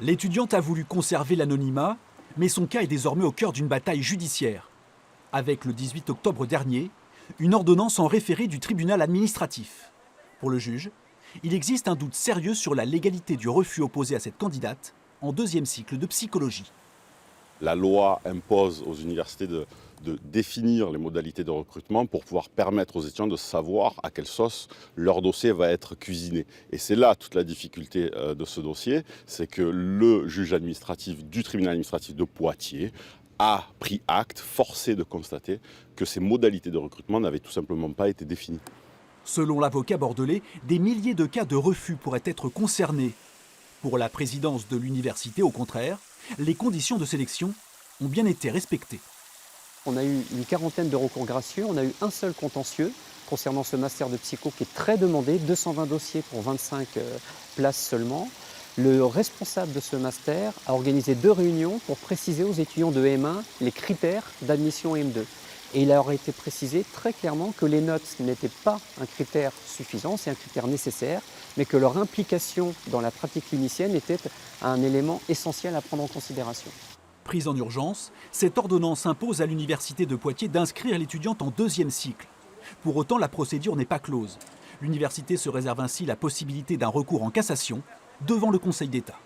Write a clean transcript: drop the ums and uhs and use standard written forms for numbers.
L'étudiante a voulu conserver l'anonymat, mais son cas est désormais au cœur d'une bataille judiciaire. Avec le 18 octobre dernier, une ordonnance en référé du tribunal administratif. Pour le juge, il existe un doute sérieux sur la légalité du refus opposé à cette candidate en deuxième cycle de psychologie. La loi impose aux universités de définir les modalités de recrutement pour pouvoir permettre aux étudiants de savoir à quelle sauce leur dossier va être cuisiné. Et c'est là toute la difficulté de ce dossier, c'est que le juge administratif du tribunal administratif de Poitiers a pris acte, forcé de constater que ces modalités de recrutement n'avaient tout simplement pas été définies. Selon l'avocat bordelais, des milliers de cas de refus pourraient être concernés. Pour la présidence de l'université, au contraire, les conditions de sélection ont bien été respectées. On a eu une quarantaine de recours gracieux, on a eu un seul contentieux concernant ce master de psycho qui est très demandé, 220 dossiers pour 25 places seulement. Le responsable de ce master a organisé 2 réunions pour préciser aux étudiants de M1 les critères d'admission M2. Et il leur a été précisé très clairement que les notes n'étaient pas un critère suffisant, c'est un critère nécessaire, mais que leur implication dans la pratique clinicienne était un élément essentiel à prendre en considération. Prise en urgence, cette ordonnance impose à l'université de Poitiers d'inscrire l'étudiante en deuxième cycle. Pour autant, la procédure n'est pas close. L'université se réserve ainsi la possibilité d'un recours en cassation devant le Conseil d'État.